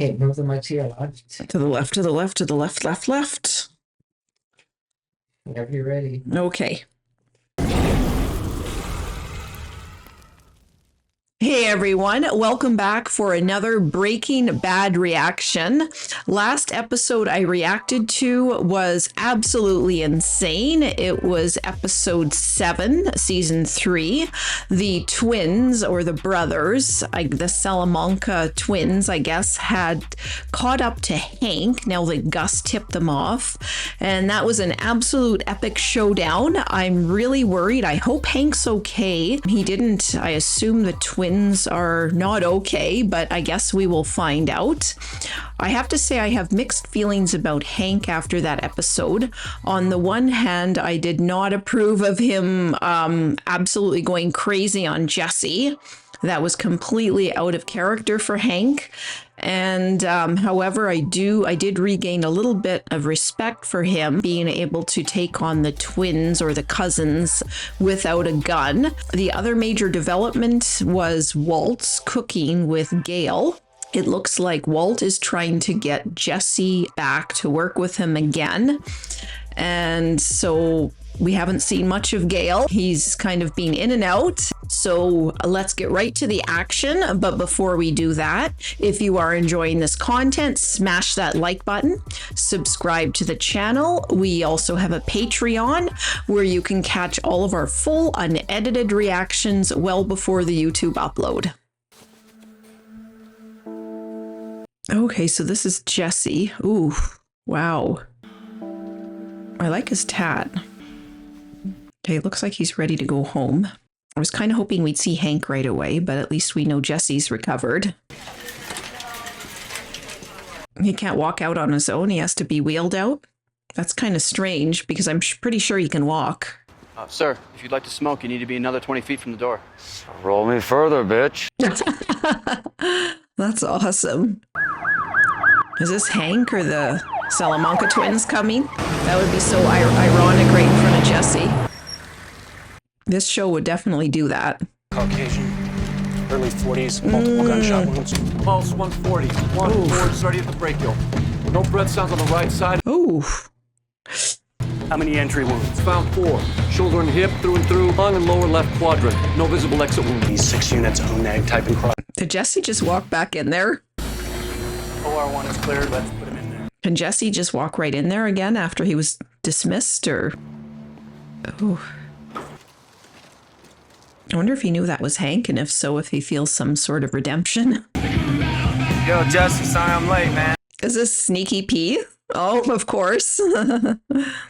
Okay, move the mic to your left. To the left, to the left, to the left, left, left. Whenever you're ready. Okay. Hey everyone, welcome back for another Breaking Bad reaction. Last episode I reacted to was absolutely insane. It was episode 7, season 3. The twins, or the brothers, the Salamanca twins, I guess, had caught up to Hank now that Gus tipped them off. And that was an absolute epic showdown. I'm really worried. I hope Hank's okay. He didn't, I assume the twins are not okay, but I guess we will find out. I have to say I have mixed feelings about Hank after that episode. On the one hand, I did not approve of him absolutely going crazy on Jesse. That was completely out of character for Hank. And however, I did regain a little bit of respect for him being able to take on the twins or the cousins without a gun. The other major development was Walt's cooking with Gale. It looks like Walt is trying to get Jesse back to work with him again. And so we haven't seen much of Gale. He's kind of been in and out. So let's get right to the action. But before we do that, if you are enjoying this content, smash that like button, subscribe to the channel. We also have a Patreon where you can catch all of our full unedited reactions well before the YouTube upload. Okay, so this is Jesse. Ooh, wow. I like his tat. Okay, it looks like he's ready to go home. I was kind of hoping we'd see Hank right away, but at least we know Jesse's recovered. He can't walk out on his own. He has to be wheeled out. That's kind of strange because I'm pretty sure he can walk. Sir, if you'd like to smoke, you need to be another 20 feet from the door. Roll me further, bitch. That's awesome. Is this Hank or the Salamanca twins coming? That would be so ironic right in front of Jesse. This show would definitely do that. Caucasian, early 40s, multiple gunshot wounds. Pulse 140. One forward, starting at the brachial. No breath sounds on the right side. Ooh. How many entry wounds? Found 4. Shoulder and hip, through and through. Lung and lower left quadrant. No visible exit wound. These 6 units, ONAG type and cross. Did Jesse just walk back in there? OR1 is cleared, let's put him in there. Can Jesse just walk right in there again after he was dismissed, or? Oh. I wonder if he knew that was Hank, and if so, if he feels some sort of redemption. Yo, Jesse, sorry I'm late, man. Is this Sneaky P? Oh, of course.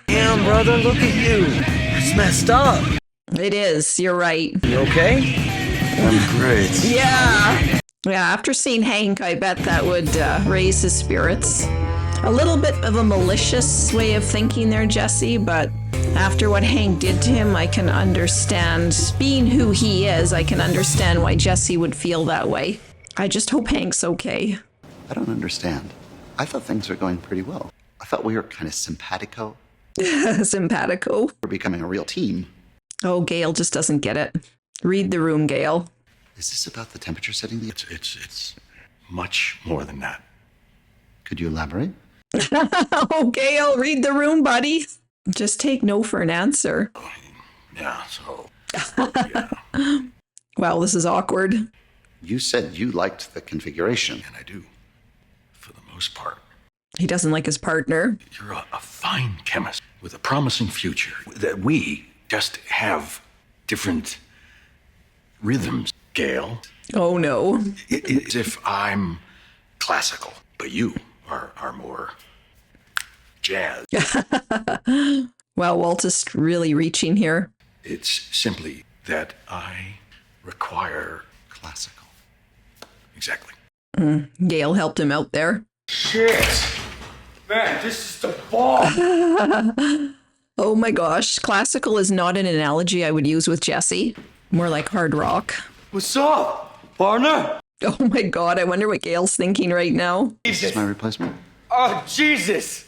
Damn, brother, look at you. It's messed up. It is, you're right. You okay? I'm great. Yeah. Yeah, after seeing Hank, I bet that would raise his spirits. A little bit of a malicious way of thinking there, Jesse, but after what Hank did to him, I can understand, being who he is, I can understand why Jesse would feel that way. I just hope Hank's okay. I don't understand. I thought things were going pretty well. I thought we were kind of simpatico. Simpatico. We're becoming a real team. Oh, Gale just doesn't get it. Read the room, Gale. Is this about the temperature setting? It's much more than that. Could you elaborate? Oh, Gale, read the room, buddy. Just take no for an answer. Yeah, so. Yeah. Well, this is awkward. You said you liked the configuration. And I do, for the most part. He doesn't like his partner. You're a fine chemist with a promising future. That we just have different rhythms, Gale. Oh, no. It's if I'm classical, but you are more jazz. Well, Walt is really reaching here. It's simply that I require Classical. exactly. Gale helped him out there. Shit. Man, this is the ball. Oh my gosh, classical is not an analogy I would use with Jesse. More like hard rock. What's up, partner? Oh my god, I wonder what Gale's thinking right now. This is my replacement. Oh, Jesus.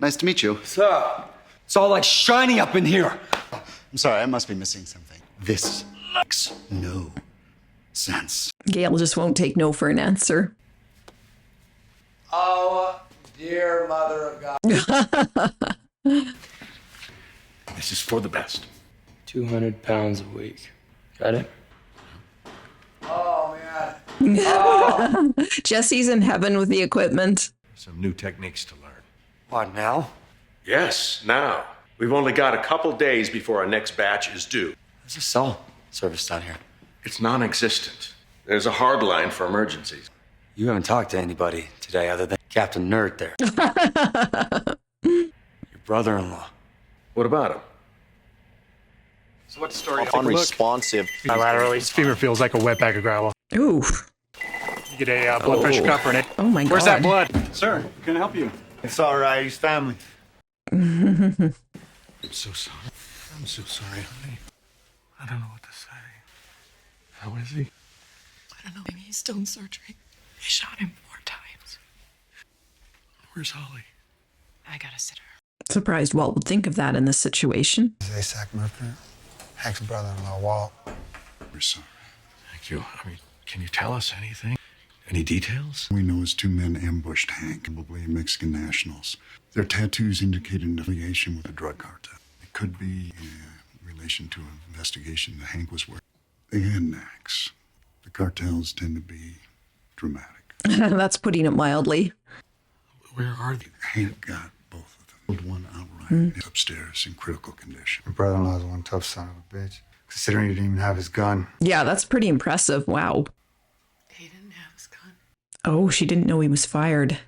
Nice to meet you. Sir, it's all like shiny up in here. I'm sorry, I must be missing something. This makes no sense. Gale just won't take no for an answer. Oh, dear Mother of God. This is for the best. 200 pounds a week. Got it? Oh, man. Jesse's in heaven with the equipment. Some new techniques to learn. What, now? Yes, now. We've only got a couple days before our next batch is due. There's a cell service down here. It's non-existent. There's a hard line for emergencies. You haven't talked to anybody today other than Captain Nerd there. Your brother-in-law. What about him? So what's the story? Unresponsive. Bilaterally, his femur feels like a wet bag of gravel. Ooh. You get a blood pressure cuff for it. Oh my God. Where's that blood? Sir, can I help you? It's all right. He's family. I'm so sorry. I'm so sorry, honey. I don't know what to say. How is he? I don't know. Maybe he's still in surgery. They shot him 4 times. Where's Holly? I gotta sit her. Surprised Walt would think of that in this situation. Zasak Murphy, Hank's brother-in-law, Walt. We're sorry. Thank you. I mean, can you tell us anything? Any details? We know is 2 men ambushed Hank, probably Mexican nationals. Their tattoos indicate an affiliation with the drug cartel. It could be in relation to an investigation that Hank was working. They had knacks. The cartels tend to be dramatic. That's putting it mildly. Where are they? Hank got both of them. Killed one outright. He's upstairs in critical condition. Your brother-in-law's one tough son of a bitch. Considering he didn't even have his gun. Yeah, that's pretty impressive. Wow. He didn't have his gun. Oh, she didn't know he was fired.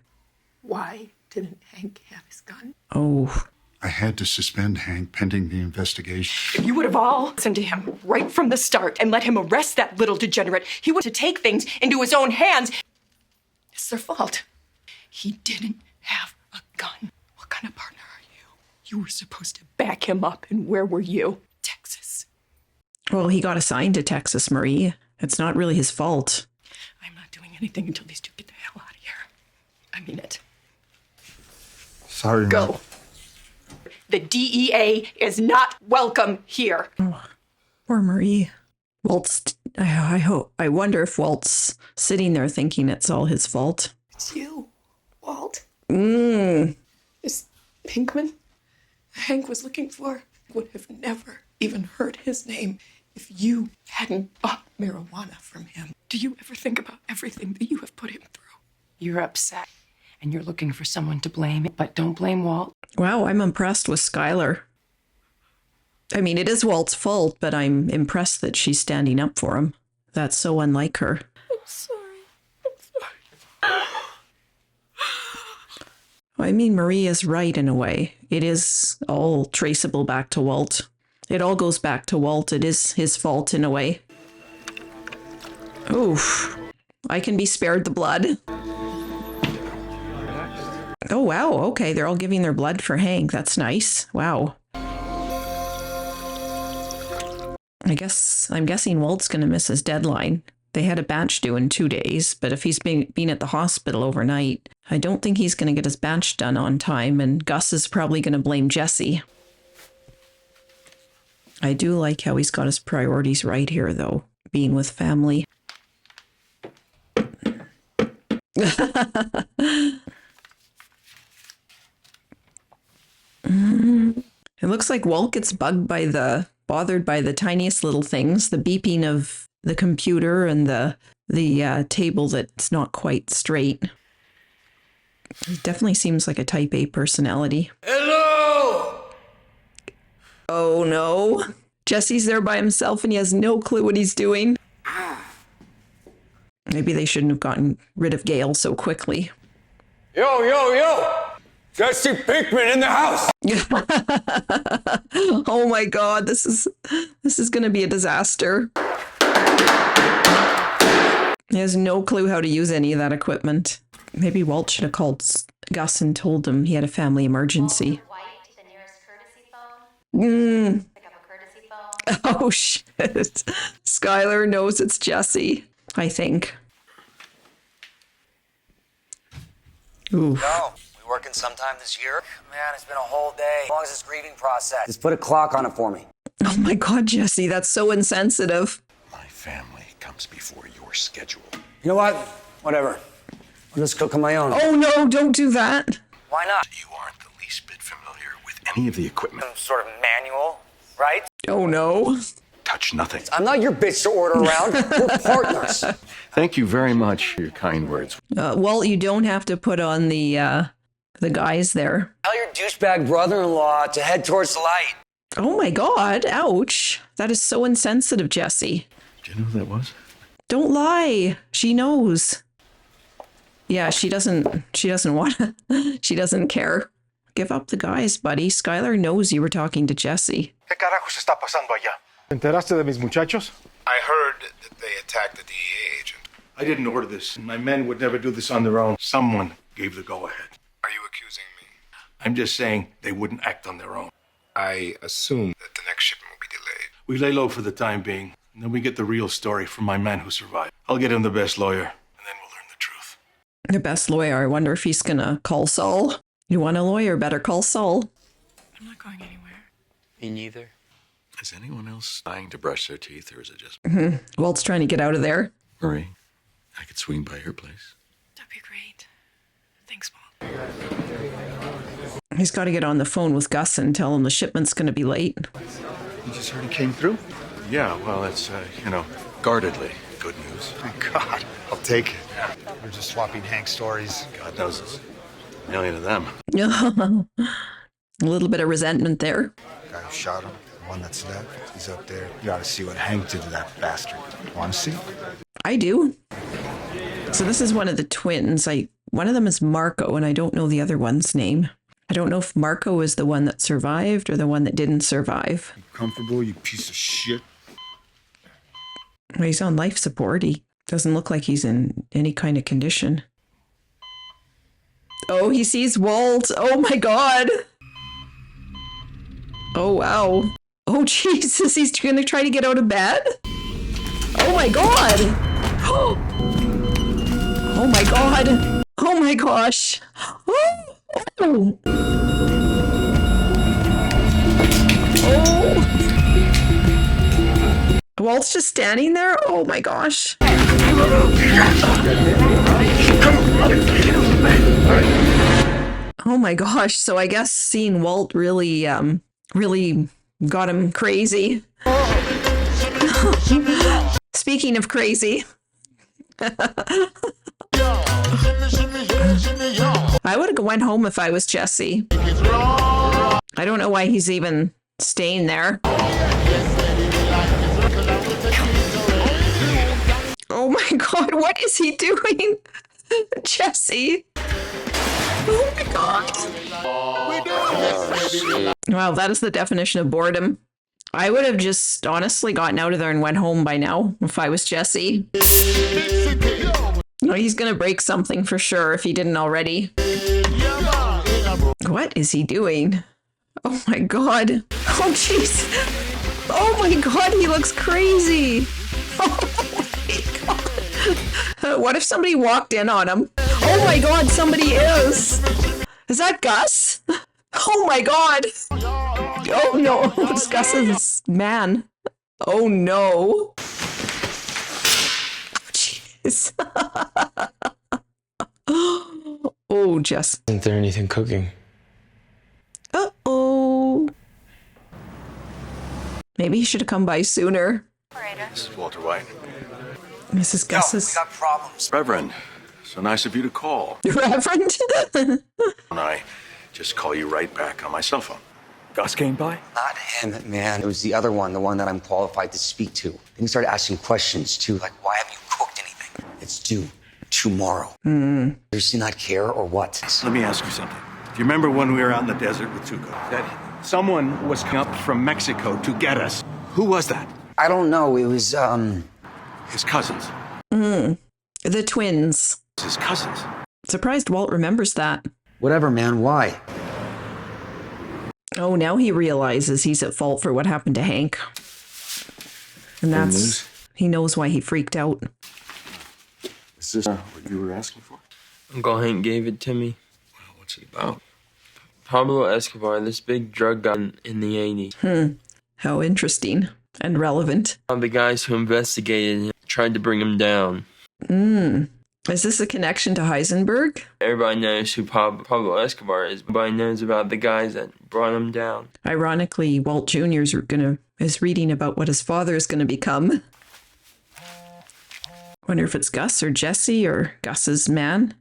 Why didn't Hank have his gun? Oh. I had to suspend Hank pending the investigation. If you would have all listened to him right from the start and let him arrest that little degenerate, he would have take things into his own hands. It's their fault. He didn't have a gun. What kind of partner are you? You were supposed to back him up, and where were you? Texas. Well, he got assigned to Texas, Marie. It's not really his fault. I'm not doing anything until these 2 get the hell out of here. I mean it. Sorry, Go. man. The DEA is not welcome here. Oh, poor Marie. Walt's. I wonder if Walt's sitting there thinking it's all his fault. It's you, Walt. Mm. This Pinkman Hank was looking for would have never even heard his name if you hadn't bought marijuana from him. Do you ever think about everything that you have put him through? You're upset, and you're looking for someone to blame, but don't blame Walt. Wow, I'm impressed with Skylar. I mean, it is Walt's fault, but I'm impressed that she's standing up for him. That's so unlike her. I'm sorry. I'm sorry. I mean, Marie is right in a way. It is all traceable back to Walt. It all goes back to Walt. It is his fault in a way. Oof. I can be spared the blood. Oh, wow. Okay, they're all giving their blood for Hank. That's nice. Wow. I'm guessing Walt's going to miss his deadline. They had a batch due in 2 days, but if he's been at the hospital overnight, I don't think he's going to get his batch done on time, and Gus is probably going to blame Jesse. I do like how he's got his priorities right here, though, being with family. It looks like Walt gets bothered by the tiniest little things, the beeping of the computer and the table that's not quite straight. He definitely seems like a type A personality. Hello! Oh no. Jesse's there by himself and he has no clue what he's doing. Maybe they shouldn't have gotten rid of Gale so quickly. Yo, yo, yo! Jesse Pinkman in the house! Oh my god, this is gonna be a disaster. He has no clue how to use any of that equipment. Maybe Walt should have called Gus and told him he had a family emergency. Oh shit. Skylar knows it's Jesse, I think. Oof. No, we working sometime this year? Man, it's been a whole day. As long as it's grieving process. Just put a clock on it for me. Oh my god, Jesse, that's so insensitive. My family comes before your schedule. You know what? Whatever. I'll just cook on my own. Oh no, don't do that. Why not? You aren't the least bit familiar with any of the equipment. Some sort of manual, right? Oh no. Touch nothing. I'm not your bitch to order around. We're partners. Thank you very much for your kind words. Walt, you don't have to put on the guys there. Tell your douchebag brother-in-law to head towards the light. Oh my God, ouch. That is so insensitive, Jesse. Do you know who that was? Don't lie. She knows. Yeah, she doesn't want to. She doesn't care. Give up the guys, buddy. Skylar knows you were talking to Jesse. ¿Qué carajos está pasando allá? ¿Te enteraste de mis muchachos? I heard that they attacked the DEA agent. I didn't order this. My men would never do this on their own. Someone gave the go-ahead. Are you accusing me? I'm just saying they wouldn't act on their own. I assume that the next shipment will be delayed. We lay low for the time being, and then we get the real story from my man who survived. I'll get him the best lawyer, and then we'll learn the truth. The best lawyer. I wonder if he's gonna call Saul. You want a lawyer? Better call Saul. I'm not going anywhere. Me neither. Is anyone else dying to brush their teeth, or is it just Walt's trying to get out of there. Marie? I could swing by your place. That'd be great. Thanks, Walt. He's got to get on the phone with Gus and tell him the shipment's going to be late. You just heard he came through? Yeah, well, it's, guardedly good news. Thank God. I'll take it. We're just swapping Hank stories. God knows there's a million of them. A little bit of resentment there. The guy who shot him, the one that's left, he's up there. You ought to see what Hank did to that bastard. Want to see? I do. So this is one of the twins. One of them is Marco, and I don't know the other one's name. I don't know if Marco is the one that survived or the one that didn't survive. Comfortable, you piece of shit. Well, he's on life support. He doesn't look like he's in any kind of condition. Oh, he sees Walt. Oh my God. Oh, wow. Oh, Jesus. He's going to try to get out of bed? Oh my God. Oh my God. Oh my gosh. Oh. Oh. Walt's just standing there? Oh my gosh. Oh my gosh. So I guess seeing Walt really got him crazy. Speaking of crazy. I would have went home if I was Jesse. I don't know why he's even staying there. Oh my God, what is he doing? Jesse. Oh my God. Wow, that is the definition of boredom. I would have just honestly gotten out of there and went home by now if I was Jesse. No, he's gonna break something for sure if he didn't already. What is he doing? Oh my God. Oh jeez. Oh my God, he looks crazy. Oh my God. What if somebody walked in on him? Oh my God, somebody is. Is that Gus? Oh my God. Oh no, it's Gus's man. Oh no. Jeez. Oh, Jess. Isn't there anything cooking? Uh-oh. Maybe he should have come by sooner. This is Walter White. Mrs. Gus's. Got problems. Reverend, so nice of you to call. Reverend? And I just call you right back on my cell phone. Gus came by? Not him, man. It was the other one, the one that I'm qualified to speak to. Then he started asking questions, too, like, why haven't you cooked anything? It's due tomorrow. Does he not care or what? Let me ask you something. Do you remember when we were out in the desert with Tuco? That someone was coming up from Mexico to get us. Who was that? I don't know. It was, His cousins. The twins. His cousins. Surprised Walt remembers that. whatever, man. Why? Oh, now he realizes he's at fault for what happened to Hank. And that's... He knows why he freaked out. Is this what you were asking for? Uncle Hank gave it to me. Well, what's it about? Pablo Escobar, this big drug guy in the 80s. How interesting and relevant. The guys who investigated him tried to bring him down. Is this a connection to Heisenberg? Everybody knows who Pablo Escobar is. Everybody knows about the guys that brought him down. Ironically, Walt Jr. is reading about what his father is going to become. Wonder if it's Gus or Jesse or Gus's man.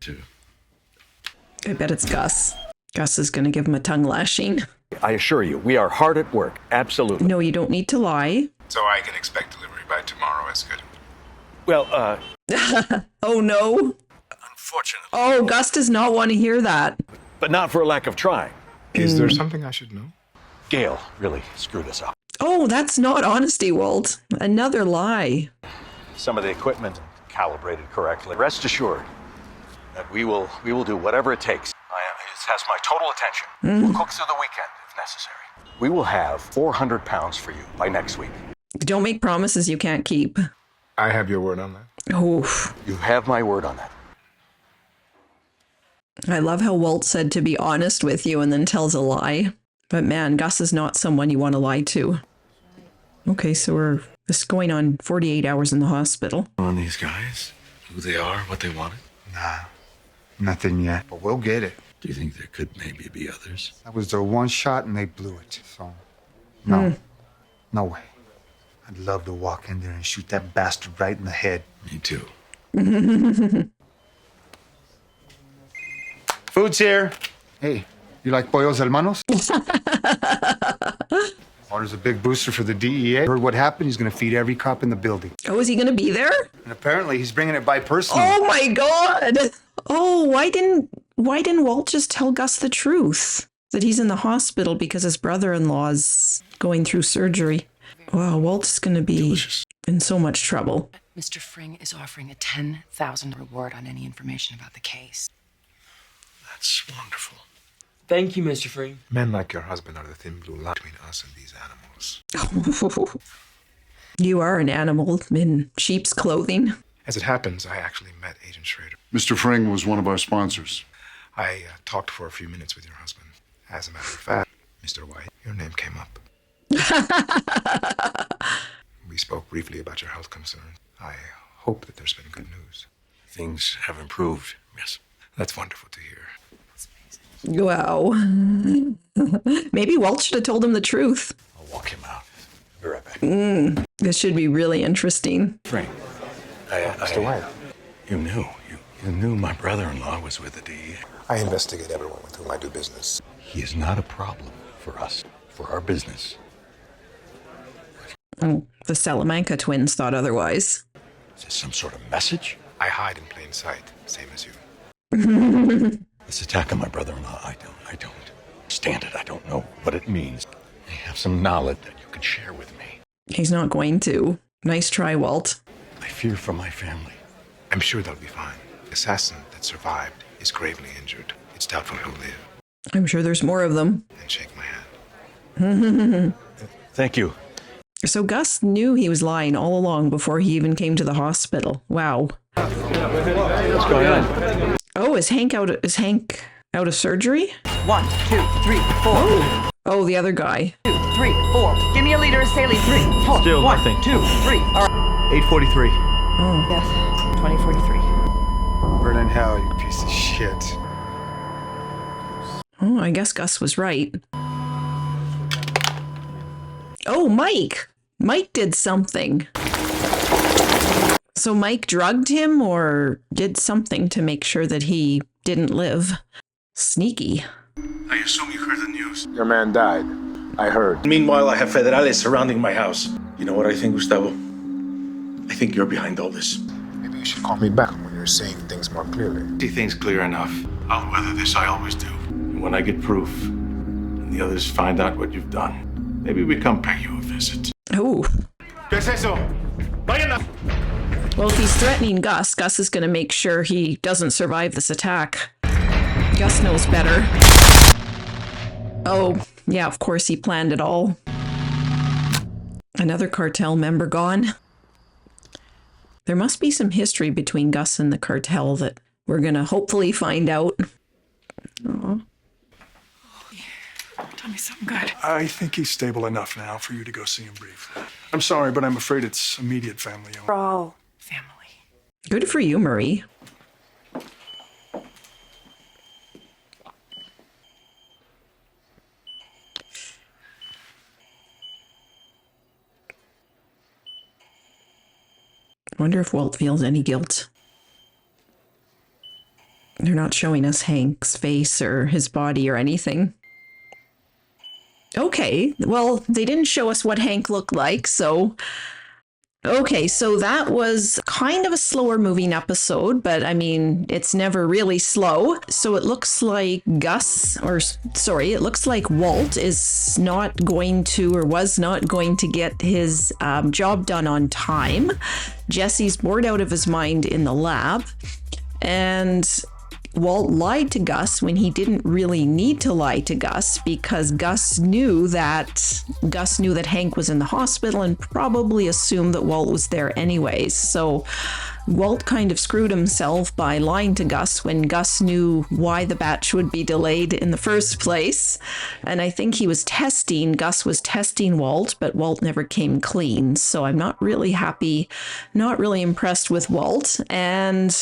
I bet it's Gus. Gus is going to give him a tongue lashing. I assure you, we are hard at work. Absolutely. No, you don't need to lie. So I can expect delivery by tomorrow, as good. Well, Oh, no. unfortunately. Oh, Gus does not want to hear that. But not for a lack of trying. Is there something I should know? Gail really screwed us up. Oh, that's not honesty, Walt. Another lie. Some of the equipment calibrated correctly. Rest assured that we will do whatever it takes. It has my total attention. We'll cook through the weekend if necessary. We will have 400 pounds for you by next week. Don't make promises you can't keep. I have your word on that. Oh, You have my word on that. I love how Walt said to be honest with you and then tells a lie. But man, Gus is not someone you want to lie to. Okay, so this is going on 48 hours in the hospital. On these guys, who they are, what they wanted. Nah, nothing yet, but we'll get it. Do you think there could maybe be others? That was their one shot and they blew it, so no. No way. I'd love to walk in there and shoot that bastard right in the head. Me too. Food's here. Hey, you like pollos hermanos? Oh, there's a big booster for the DEA. Heard what happened? He's gonna feed every cop in the building. Oh, is he going to be there? And apparently he's bringing it by personally. Oh my God. Oh, why didn't Walt just tell Gus the truth? That he's in the hospital because his brother-in-law's going through surgery. Wow, Walt's going to be in so much trouble. Mr. Fring is offering a $10,000 reward on any information about the case. That's wonderful. Thank you, Mr. Fring. Men like your husband are the thin blue line between us and these animals. You are an animal in sheep's clothing. As it happens, I actually met Agent Schrader. Mr. Fring was one of our sponsors. I talked for a few minutes with your husband. As a matter of fact, Mr. White, your name came up. We spoke briefly about your health concerns. I hope that there's been good news. Things have improved, yes. That's wonderful to hear. Wow. Maybe Walt should have told him the truth. I'll walk him out. Be right back. This should be really interesting. Frank, Mr. White. You knew my brother-in-law was with the DEA. I investigate everyone with whom I do business. He is not a problem for us, for our business. Oh, the Salamanca twins thought otherwise. Is this some sort of message? I hide in plain sight, same as you. This attack on my brother-in-law, I don't understand it. I don't know what it means. I have some knowledge that you can share with me. He's not going to. Nice try, Walt. I fear for my family. I'm sure they'll be fine. The assassin that survived is gravely injured. It's doubtful he'll live. I'm sure there's more of them. And shake my hand. Thank you. So Gus knew he was lying all along before he even came to the hospital. Wow. What's going on? Oh, is Hank out of surgery? 1, 2, 3, 4. Oh, the other guy. 2, 3, 4. Give me a liter of saline. 3, 4. Still 1, nothing. 2, 3. All right. 8:43. Oh. Death. 2043. Burn in hell, you piece of shit. Oh, I guess Gus was right. Oh, Mike. Mike did something. So Mike drugged him or did something to make sure that he didn't live. Sneaky. I assume you heard the news. Your man died. I heard. Meanwhile, I have federales surrounding my house. You know what I think, Gustavo? I think you're behind all this. Maybe you should call me back when you're seeing things more clearly. See things clear enough. I'll weather this, I always do. And when I get proof, and the others find out what you've done, maybe we come pay you a visit. Oh. ¿Qué es eso? Vayan. Well, if he's threatening Gus, Gus is going to make sure he doesn't survive this attack. Gus knows better. Oh, yeah, of course he planned it all. Another cartel member gone. There must be some history between Gus and the cartel that we're going to hopefully find out. Aww. Tell me something good. I think he's stable enough now for you to go see him briefly. I'm sorry, but I'm afraid it's immediate family only. We're all family. Good for you, Marie. Wonder if Walt feels any guilt. They're not showing us Hank's face or his body or anything. Okay, well, they didn't show us what Hank looked like, so... Okay, so that was kind of a slower moving episode, but I mean, it's never really slow. So it looks like it looks like Walt is not going to, or was not going to get his job done on time. Jesse's bored out of his mind in the lab, and Walt lied to Gus when he didn't really need to lie to Gus, because Gus knew that Hank was in the hospital and probably assumed that Walt was there anyways. So Walt kind of screwed himself by lying to Gus when Gus knew why the batch would be delayed in the first place. And I think Gus was testing Walt, but Walt never came clean. So I'm not really happy, not really impressed with Walt. And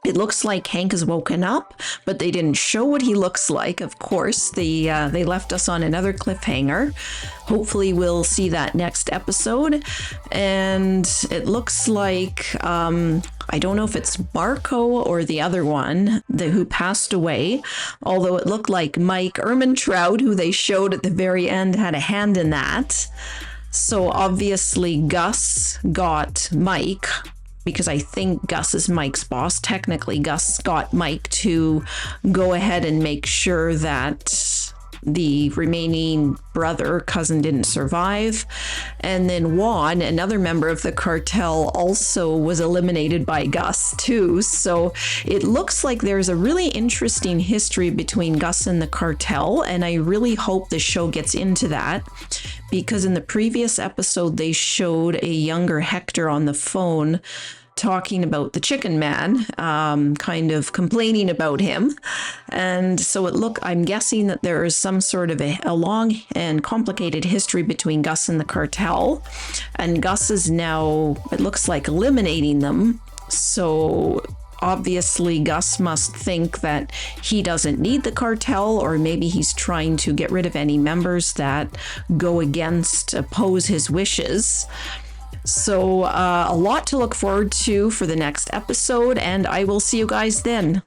it looks like Hank has woken up, but they didn't show what he looks like. Of course, they left us on another cliffhanger. Hopefully we'll see that next episode. And it looks like, I don't know if it's Marco or the other one who passed away, although it looked like Mike Ehrmantraut, who they showed at the very end, had a hand in that. So obviously Gus got Mike, because I think Gus is Mike's boss. Technically, Gus got Mike to go ahead and make sure that the remaining cousin didn't survive. And then Juan, another member of the cartel, also was eliminated by Gus too. So it looks like there's a really interesting history between Gus and the cartel, and I really hope the show gets into that, because in the previous episode they showed a younger Hector on the phone talking about the Chicken Man, kind of complaining about him. And so I'm guessing that there is some sort of a long and complicated history between Gus and the cartel. And Gus is now, it looks like, eliminating them. So obviously Gus must think that he doesn't need the cartel, or maybe he's trying to get rid of any members that oppose his wishes. So a lot to look forward to for the next episode, and I will see you guys then.